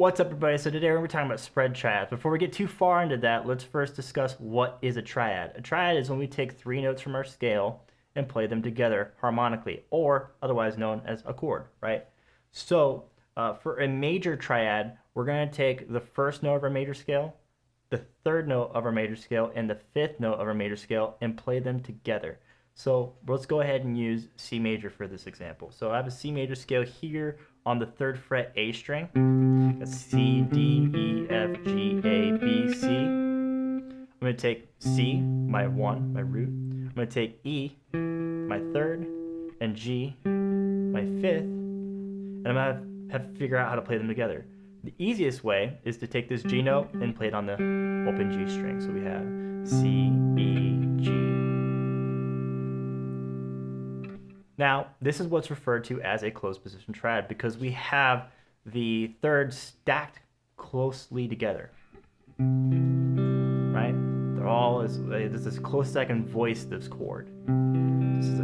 What's up, everybody? So today we're going to be talking about spread triads. Before we get too far into that, let's first discuss what is a triad. A triad is when we take three notes from our scale and play them together harmonically, or otherwise known as a chord, right? So for a major triad, we're going to take the first note of our major scale, the third note of our major scale, and the fifth note of our major scale and play them together. So let's go ahead and use C major for this example. So I have a C major scale here on the 3rd fret A string. That's C, D, E, F, G, A, B, C. I'm going to take C, my 1, my root. I'm going to take E, my 3rd, and G, my 5th. And I'm going to have to figure out how to play them together. The easiest way is to take this G note and play it on the open G string. So we have C, E, G. Now, this is what's referred to as a closed position triad because we have the thirds stacked closely together, right? They're all there's this close as I can voice this chord. This is a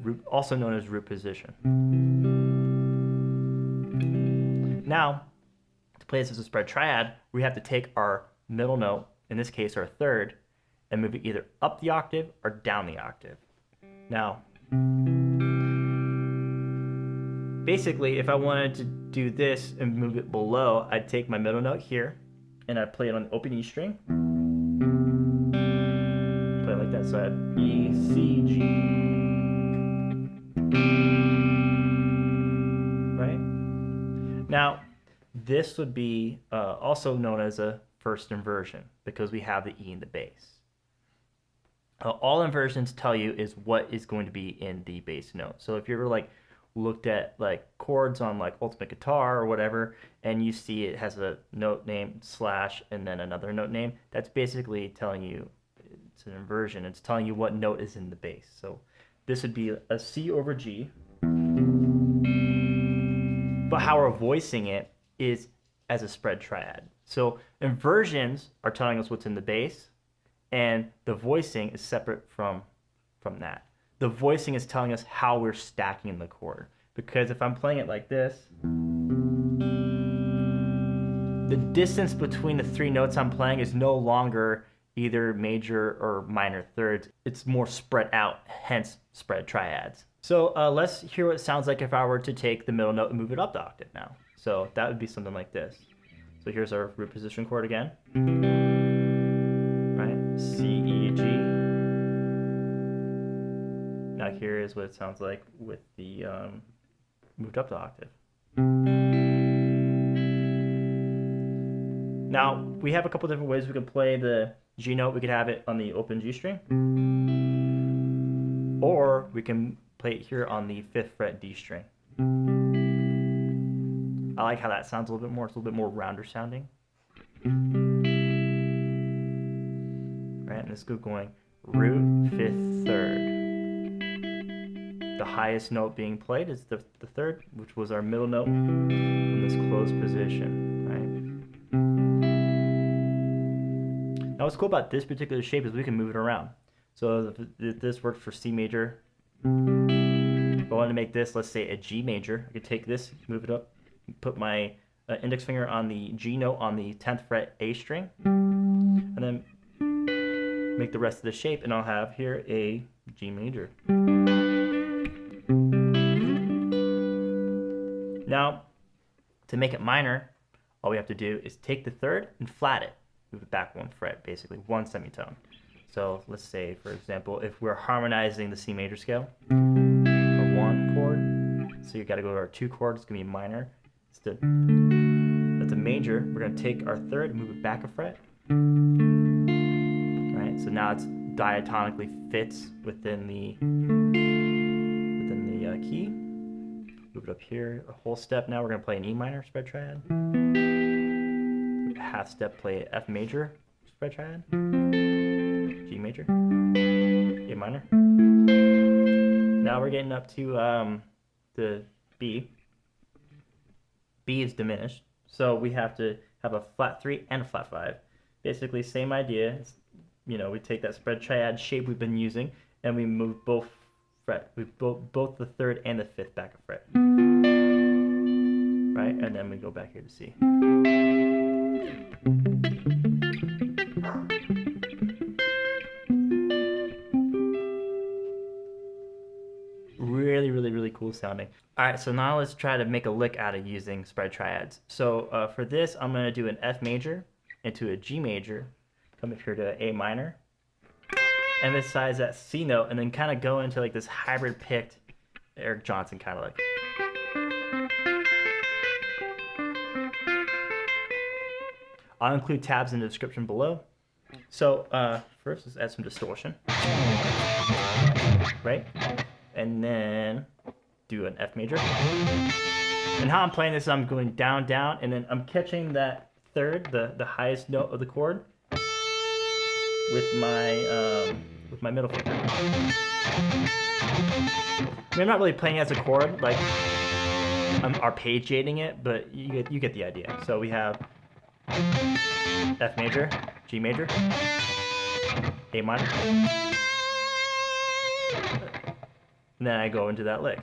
root, also known as root position. Now, to play this as a spread triad, we have to take our middle note, in this case our third, and move it either up the octave or down the octave. Now, basically, if I wanted to do this and move it below, I'd take my middle note here and I'd play it on the open E string. Play it like that. So I have E, C, G. Right? Now, this would be also known as a first inversion because we have the E in the bass. All inversions tell you is what is going to be in the bass note. So if you're like looked at like chords on like Ultimate Guitar or whatever, and you see it has a note name slash and then another note name, that's basically telling you it's an inversion. It's telling you what note is in the bass. So this would be a C over G, but how we're voicing it is as a spread triad. So inversions are telling us what's in the bass, and the voicing is separate from that. The voicing is telling us how we're stacking the chord. Because if I'm playing it like this, the distance between the three notes I'm playing is no longer either major or minor thirds. It's more spread out, hence spread triads. So let's hear what it sounds like if I were to take the middle note and move it up the octave now. So that would be something like this. So here's our root position chord again. Right? C, E, G. Now here is what it sounds like with the moved up the octave. Now we have a couple different ways we can play the G note. We could have it on the open G string, or we can play it here on the 5th fret D string. I like how that sounds a little bit more. It's a little bit more rounder sounding. Right, and this goes going root, 5th, 3rd. The highest note being played is the 3rd, which was our middle note in this closed position, right? Now what's cool about this particular shape is we can move it around. So if this works for C major, if I wanted to make this, let's say a G major, I could take this, move it up, put my index finger on the G note on the 10th fret A string, and then make the rest of the shape, and I'll have here a G major. Now, to make it minor, all we have to do is take the 3rd and flat it. Move it back 1 fret, basically 1 semitone. So let's say, for example, if we're harmonizing the C major scale, our 1 chord, so you got to go to our 2 chord, it's going to be minor. That's a major. We're going to take our 3rd and move it back a fret. Right, so now it's diatonically fits within the key. Move it up here a whole step. Now we're going to play an E minor spread triad. Half step, play F major spread triad. G major. A minor. Now we're getting up to the B. B is diminished, so we have to have a flat 3 and a flat 5. Basically, same idea. It's, you know, we take that spread triad shape we've been using, and we move both fret. We both the 3rd and the 5th back a fret. right? And then we go back here to C. Really, really, really cool sounding. All right, so now let's try to make a lick out of using spread triads. So for this, I'm gonna do an F major into a G major, come up here to A minor, emphasize that C note, and then kind of go into like this hybrid picked Eric Johnson kind of like. I'll include tabs in the description below. So first, let's add some distortion, right? And then do an F major. And how I'm playing this, I'm going down, down, and then I'm catching that third, the highest note of the chord, with my middle finger. I mean, I'm not really playing as a chord, like I'm arpeggiating it, but you get the idea. So we have F major, G major, A minor, and then I go into that lick.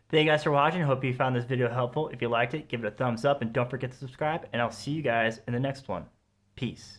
Thank you guys for watching. Hope you found this video helpful. If you liked it, give it a thumbs up and don't forget to subscribe. And I'll see you guys in the next one. Peace.